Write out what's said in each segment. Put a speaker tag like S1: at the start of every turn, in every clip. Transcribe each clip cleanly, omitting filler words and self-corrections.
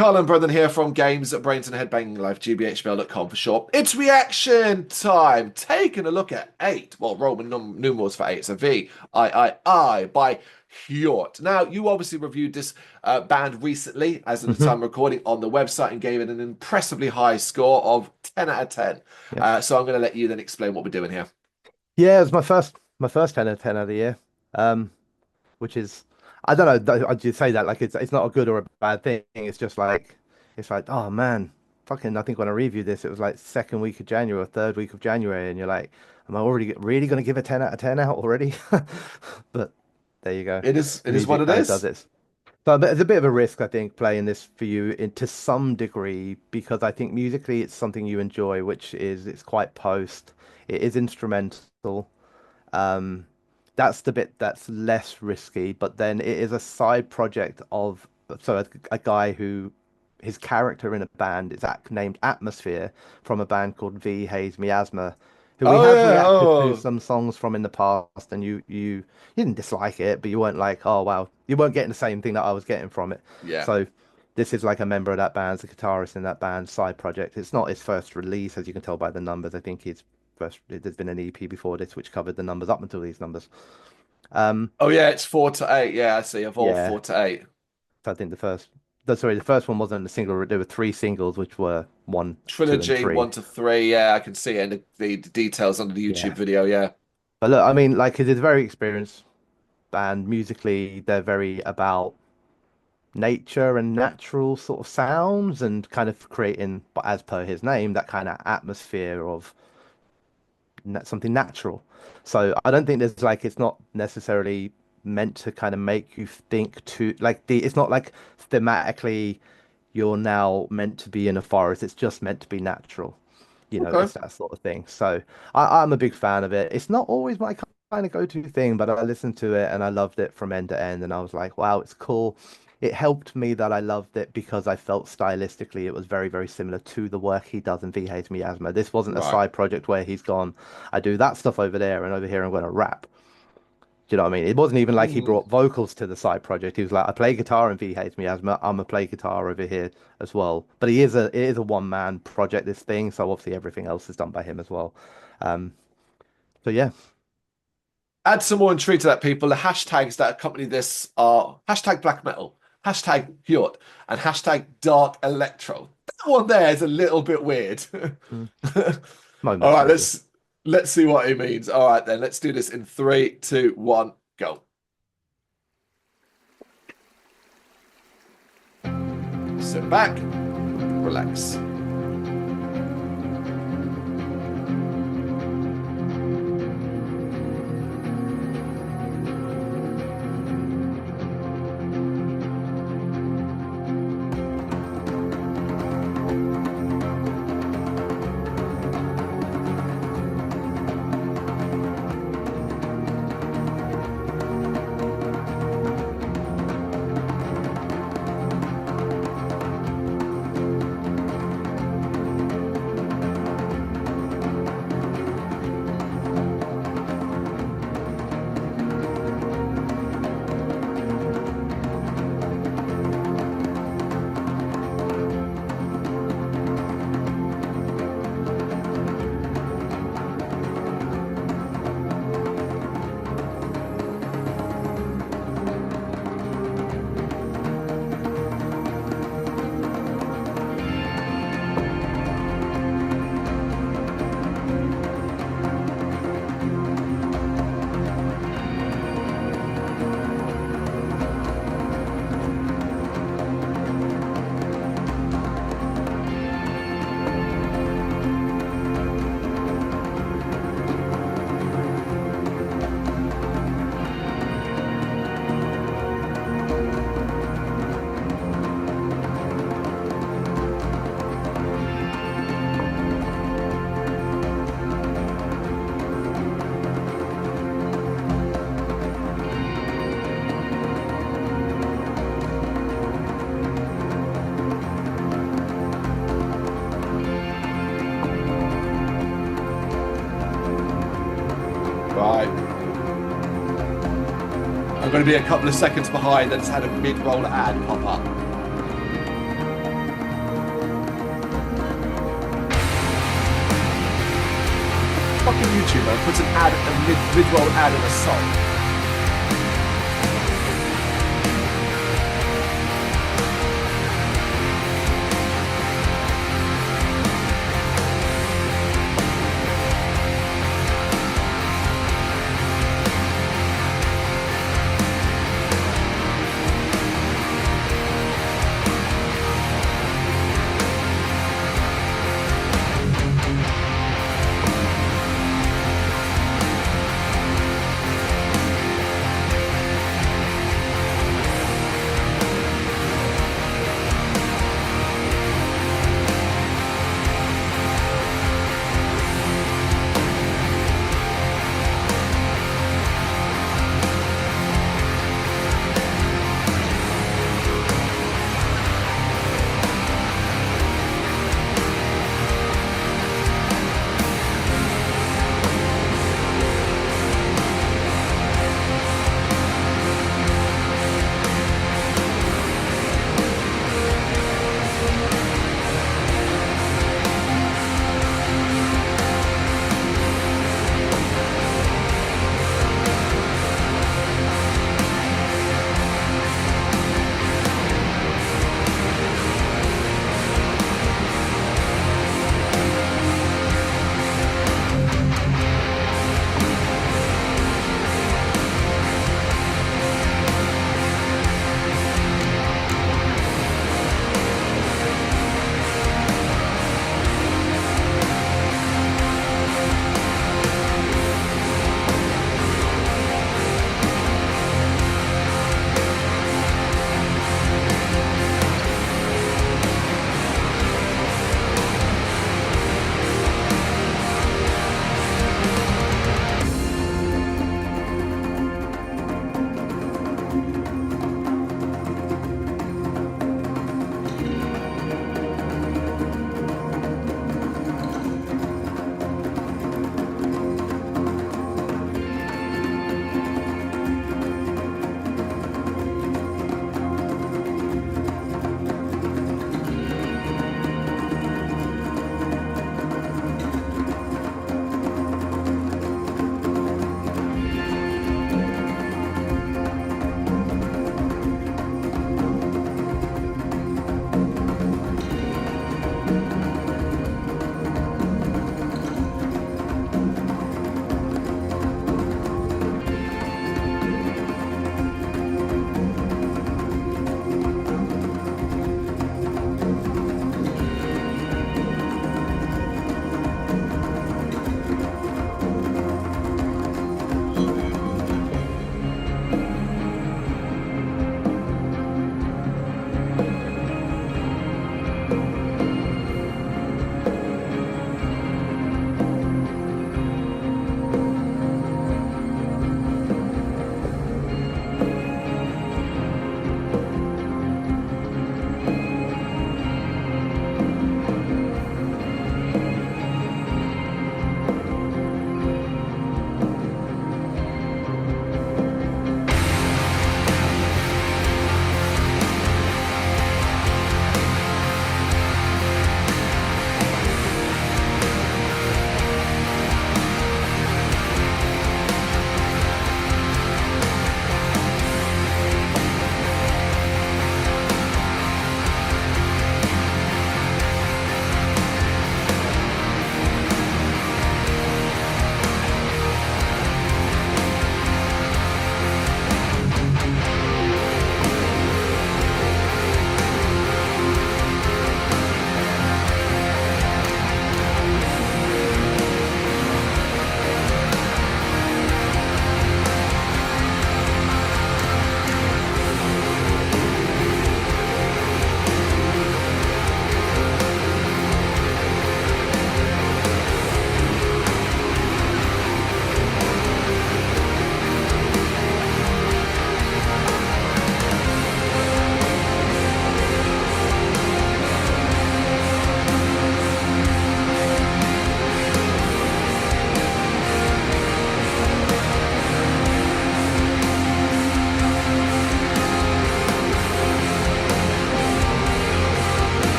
S1: Carl and Brendan here from Brrraaains A Head-Banging Life, gbhblofficial.com for short. It's reaction time. Taking a look at eight, well, Roman numerals for eight, so V-I-I-I by Hjort. Now, you obviously reviewed this band recently, as of the time of recording, on the website and gave it an impressively high score of 10 out of 10.
S2: Yeah.
S1: So I'm going to let you then explain what we're doing here.
S2: Yeah, it was my first 10 out of 10 of the year. Um, which is I don't know, I'd just say that like it's not a good or a bad thing. It's like, oh man, fucking I think when I reviewed this, it was like second week of January or third week of January, and you're like, am I already really gonna give a 10 out of 10 out already? But there you go.
S1: It is what
S2: Music
S1: it
S2: kind of does
S1: is.
S2: it. So it's a bit of a risk, I think, playing this for you to some degree, because I think musically it's something you enjoy, which is it's quite post. It is instrumental. Um, that's the bit that's less risky, but then it is a side project of a guy who his character in a band is named Atmosphere from a band called V Haze Miasma, who we
S1: Oh,
S2: have
S1: yeah.
S2: reacted to
S1: Oh,
S2: some songs from in the past, and you didn't dislike it, but you weren't like, oh wow, you weren't getting the same thing that I was getting from it.
S1: yeah.
S2: So this is like a member of that band, the guitarist in that band, side project. It's not his first release, as you can tell by the numbers. I think he's first there's been an EP before this which covered the numbers up until these numbers. Um,
S1: Oh, yeah, it's 4 to 8. Yeah, I see. Evolve
S2: yeah,
S1: 4 to 8.
S2: so I think the first one wasn't a single. There were three singles, which were one, two, and
S1: Trilogy
S2: three.
S1: 1 to 3. Yeah, I can see it in the details under the YouTube
S2: Yeah,
S1: video. Yeah.
S2: but look, I mean, like, it's a very experienced band musically. They're very about nature and natural sort of sounds and kind of creating, but as per his name, that kind of atmosphere of something natural. So I don't think there's like it's not necessarily meant to kind of make you think to like it's not like thematically you're now meant to be in a forest. It's just meant to be natural.
S1: Okay.
S2: It's that sort of thing. So I'm a big fan of it. It's not always my kind of go-to thing, but I listened to it and I loved it from end to end. And I was like, wow, it's cool. It helped me that I loved it because I felt stylistically it was very, very similar to the work he does in V Hates Miasma. This wasn't a
S1: Right.
S2: side project where he's gone, I do that stuff over there and over here I'm going to rap. Do you know what I mean? It wasn't even like he
S1: Mm.
S2: brought vocals to the side project. He was like, I play guitar in V Hates Miasma. I'm gonna play guitar over here as well. But it is a one man project, this thing, so obviously everything else is done by him as well. Um, so yeah.
S1: Add some more intrigue to that, people. The hashtags that accompany this are hashtag black metal, hashtag Hjort, and hashtag dark electro. That one there is a little bit weird.
S2: Mm.
S1: All
S2: Moments
S1: right,
S2: maybe.
S1: let's see what it means. All right, then let's do this in 3, 2, 1, go. Sit back, relax. Right. I'm going to be a couple of seconds behind. I just had a mid-roll ad pop up. YouTuber and puts an ad, a mid-roll ad in a song.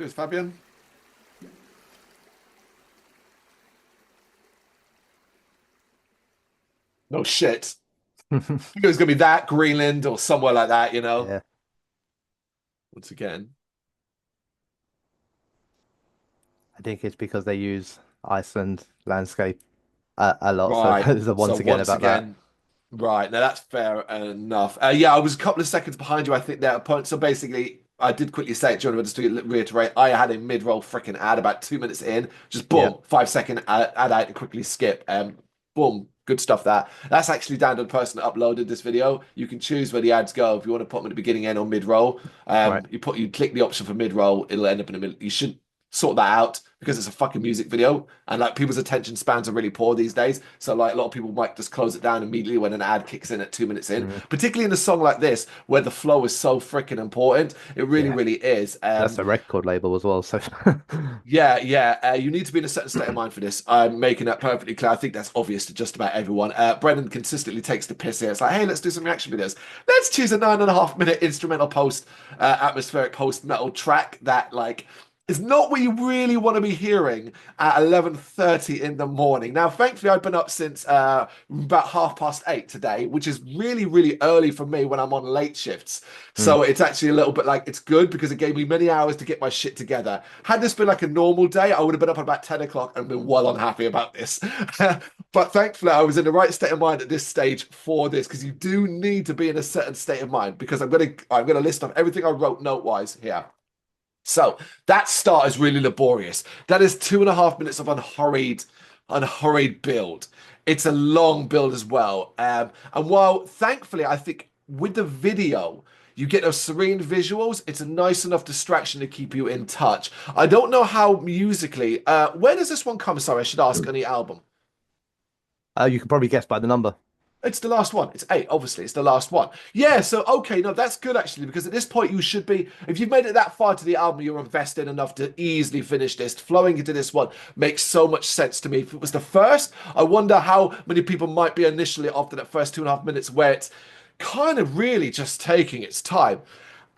S1: Who's Fabian? No shit. It was gonna be that Greenland or somewhere like that, you know.
S2: Yeah,
S1: Once again,
S2: I think it's because they use Iceland landscape a lot. So
S1: right.
S2: there's a
S1: So
S2: once again
S1: once
S2: about that.
S1: again, right. Now that's fair enough. Yeah, I was a couple of seconds behind you. I think their opponent. So basically, I did quickly say it, John, but just to reiterate, I had a mid-roll freaking ad about 2 minutes in. Just
S2: Yeah,
S1: boom, 5 second ad out to quickly skip. Boom, good stuff. That's actually down to the person that uploaded this video. You can choose where the ads go. If you want to put them at the beginning, end, or mid-roll,
S2: right.
S1: you click the option for mid-roll. It'll end up in the middle. You should sort that out because it's a fucking music video and like people's attention spans are really poor these days, so like a lot of people might just close it down immediately when an ad kicks in at 2 minutes in,
S2: Mm,
S1: particularly in a song like this where the flow is so freaking important. It really
S2: yeah,
S1: really is.
S2: that's a record label as well. So
S1: Yeah, you need to be in a certain state of mind for this. I'm making that perfectly clear. I think that's obvious to just about everyone. Brendan consistently takes the piss here. It's like, hey, let's do some reaction videos. Let's choose a 9.5 minute instrumental atmospheric post metal track that like is not what you really want to be hearing at 11:30 in the morning. Now, thankfully, I've been up since about 8:30 today, which is really, really early for me when I'm on late shifts.
S2: mm,
S1: So it's actually a little bit like it's good because it gave me many hours to get my shit together. Had this been like a normal day, I would have been up at about 10 o'clock and been well unhappy about this. But thankfully, I was in the right state of mind at this stage for this because you do need to be in a certain state of mind because I'm gonna list off everything I wrote note-wise here. So that start is really laborious. That is 2.5 minutes of unhurried build. It's a long build as well. And while thankfully, I think with the video, you get those serene visuals. It's a nice enough distraction to keep you in touch. I don't know how musically. Where does this one come? Sorry, I should ask on the album.
S2: you can probably guess by the number.
S1: It's the last one. It's 8, obviously. It's the last one. Yeah, so okay, no, that's good actually, because at this point you should be, if you've made it that far to the album, you're invested enough to easily finish this. Flowing into this one makes so much sense to me. If it was the first, I wonder how many people might be initially after that first 2.5 minutes where it's kind of really just taking its time.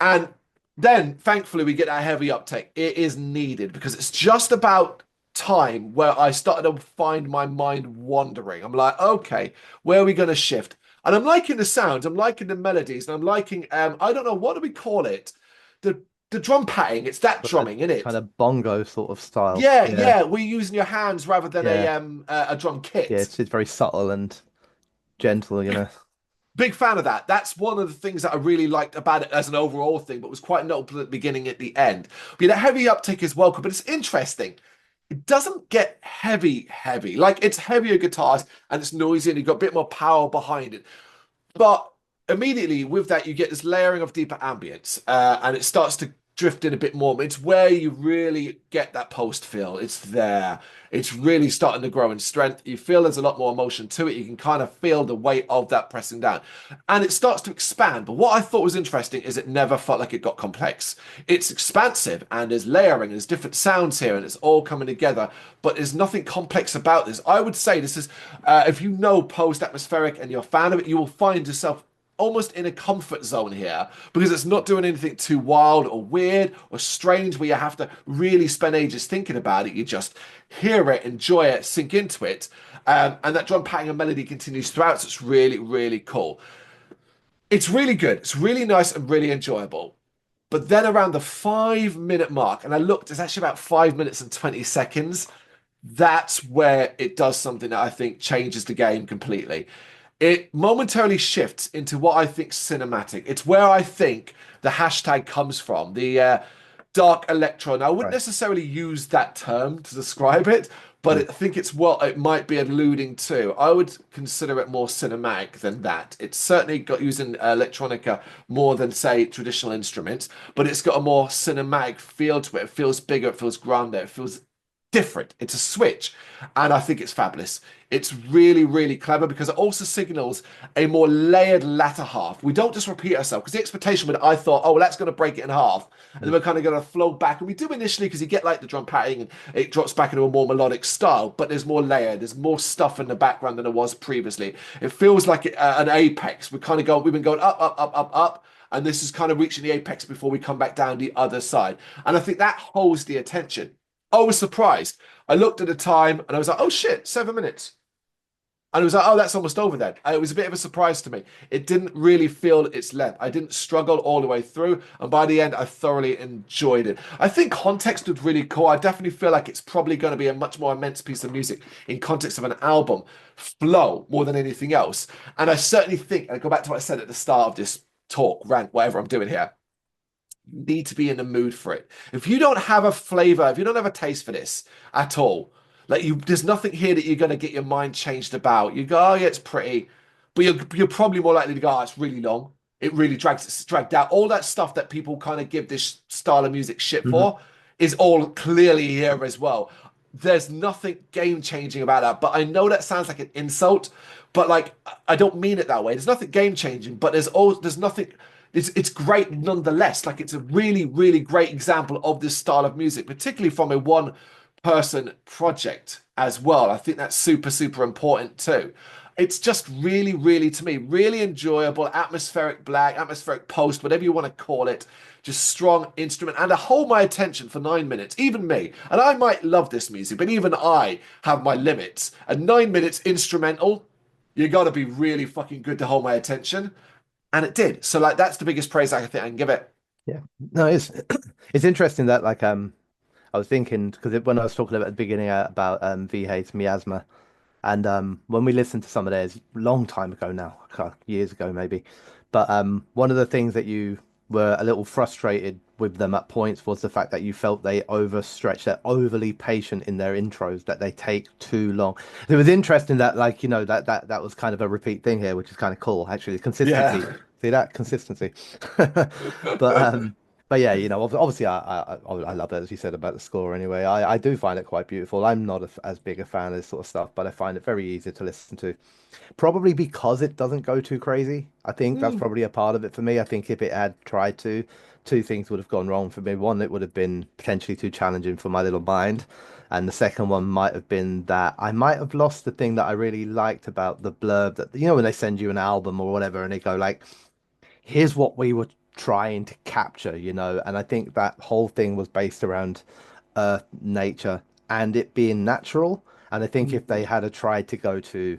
S1: And then thankfully we get that heavy uptake. It is needed because it's just about time where I started to find my mind wandering. I'm like, okay, where are we going to shift? And I'm liking the sounds, I'm liking the melodies, and I'm liking I don't know what do we call it? The drum patting. It's that
S2: But the
S1: drumming, isn't
S2: kind
S1: it?
S2: of bongo sort of style.
S1: Yeah,
S2: Yeah,
S1: yeah. We're using your hands rather than
S2: yeah,
S1: a drum
S2: yeah.
S1: kit.
S2: It's very subtle and gentle, you know.
S1: Big fan of that. That's one of the things that I really liked about it as an overall thing, but was quite notable at the beginning, at the end. But yeah, the heavy uptake is welcome, but it's interesting. It doesn't get heavy. Like it's heavier guitars and it's noisy and you've got a bit more power behind it. But immediately with that, you get this layering of deeper ambience, and it starts to drift in a bit more. It's where you really get that post feel. It's there. It's really starting to grow in strength. You feel there's a lot more emotion to it. You can kind of feel the weight of that pressing down. And it starts to expand. But what I thought was interesting is it never felt like it got complex. It's expansive and there's layering, there's different sounds here, and it's all coming together. But there's nothing complex about this. I would say this is, if you know post atmospheric and you're a fan of it, you will find yourself almost in a comfort zone here because it's not doing anything too wild or weird or strange where you have to really spend ages thinking about it. You just hear it, enjoy it, sink into it. And that drum patting and melody continues throughout. So it's really, really cool. It's really good. It's really nice and really enjoyable. But then around the 5 minute mark, and I looked, it's actually about 5 minutes and 20 seconds. That's where it does something that I think changes the game completely. It momentarily shifts into what I think cinematic. It's where I think the hashtag comes from, the dark electro. Now, I wouldn't
S2: Right.
S1: necessarily use that term to describe it, but
S2: Mm.
S1: I think it's what it might be alluding to. I would consider it more cinematic than that. It's certainly got using electronica more than, say, traditional instruments, but it's got a more cinematic feel to it. It feels bigger, it feels grander, it feels different. It's a switch, and I think it's fabulous. It's really, really clever because it also signals a more layered latter half. We don't just repeat ourselves because the expectation when I thought, oh, well, that's going to break it in half, and then
S2: Mm.
S1: we're kind of going to flow back, and we do initially because you get like the drum patting and it drops back into a more melodic style, but there's more layered, there's more stuff in the background than there was previously. It feels like an apex. We've been going up, up, up, up, up. and this is kind of reaching the apex before we come back down the other side. And I think that holds the attention. I was surprised. I looked at the time and I was like, oh shit, 7 minutes. And it was like, oh, that's almost over then. And it was a bit of a surprise to me. It didn't really feel its length. I didn't struggle all the way through. And by the end, I thoroughly enjoyed it. I think context was really cool. I definitely feel like it's probably going to be a much more immense piece of music in context of an album flow more than anything else. And I certainly think, and I go back to what I said at the start of this talk, rant, whatever I'm doing here, you need to be in the mood for it. If you don't have a flavor, if you don't have a taste for this at all, like there's nothing here that you're going to get your mind changed about. You go, oh yeah, it's pretty, but you're probably more likely to go, oh, it's really long. It really it's dragged out. All that stuff that people kind of give this style of music shit for is all clearly here as well. There's nothing game changing about that. But I know that sounds like an insult, but like I don't mean it that way. There's nothing game changing, but there's nothing. It's great nonetheless. Like it's a really, really great example of this style of music, particularly from a one person project as well. I think that's super, super important too. It's just really, really, to me, really enjoyable, atmospheric black, atmospheric post, whatever you want to call it. Just strong instrument and to hold my attention for 9 minutes, even me. And I might love this music, but even I have my limits. And 9 minutes instrumental, you got to be really fucking good to hold my attention. And it did. So like that's the biggest praise I think I can give it.
S2: Yeah. No, it's it's interesting that like I was thinking because when I was talking about at the beginning about V8 Miasma, and when we listened to some of theirs long time ago now, years ago maybe, but one of the things that you were a little frustrated with them at points was the fact that you felt they overstretched, they're overly patient in their intros, that they take too long. It was interesting that like that was kind of a repeat thing here, which is kind of cool actually. Consistency,
S1: Yeah.
S2: see that consistency, but. But yeah, obviously I love it, as you said about the score anyway. I do find it quite beautiful. I'm not as big a fan of this sort of stuff, but I find it very easy to listen to. Probably because it doesn't go too crazy. I think that's probably a part of it for me. I think if it had tried to, two things would have gone wrong for me. One, it would have been potentially too challenging for my little mind. And the second one might have been that I might have lost the thing that I really liked about the blurb that, when they send you an album or whatever and they go like, here's what we were trying to capture, and I think that whole thing was based around earth, nature, and it being natural. And I think if they had tried to go to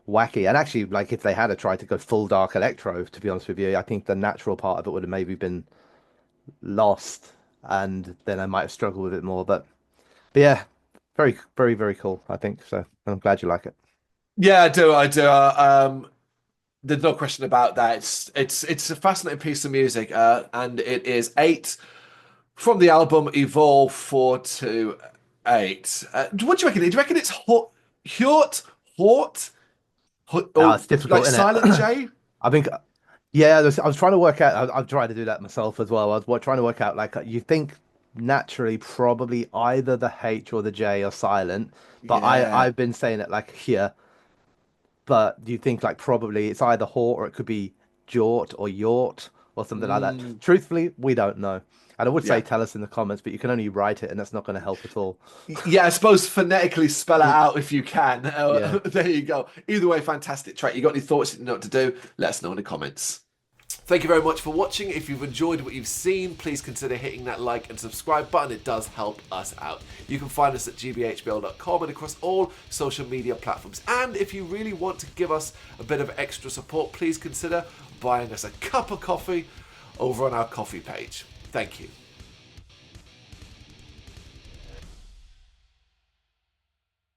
S2: wacky, and actually like if they had tried to go full dark electro, to be honest with you, I think the natural part of it would have maybe been lost, and then I might have struggled with it more. But yeah, very, very, very cool, I think so. I'm glad you like it.
S1: Yeah, I do. There's no question about that. It's a fascinating piece of music, and it is eight from the album Evolve 4-8. What do you reckon? Do you reckon it's Hjort, Hort,
S2: Oh,
S1: or
S2: it's
S1: like
S2: difficult, isn't it?
S1: silent J?
S2: I think, yeah, I was trying to work out. I've tried to do that myself as well. I was trying to work out like you think naturally probably either the H or the J are silent, but
S1: Yeah.
S2: I've been saying it like here. But do you think like probably it's either Hort or it could be Jort or Yort or something like that?
S1: Mm,
S2: Truthfully, we don't know. And I would say
S1: yeah.
S2: tell us in the comments, but you can only write it, and that's not going to help at all.
S1: Yeah, I suppose phonetically spell it out if you can.
S2: Yeah.
S1: There you go. Either way, fantastic track. You got any thoughts? You know what to do? Let us know in the comments. Thank you very much for watching. If you've enjoyed what you've seen, please consider hitting that like and subscribe button. It does help us out. You can find us at gbhbl.com and across all social media platforms. And if you really want to give us a bit of extra support, please consider buying us a cup of coffee over on our coffee page. Thank you.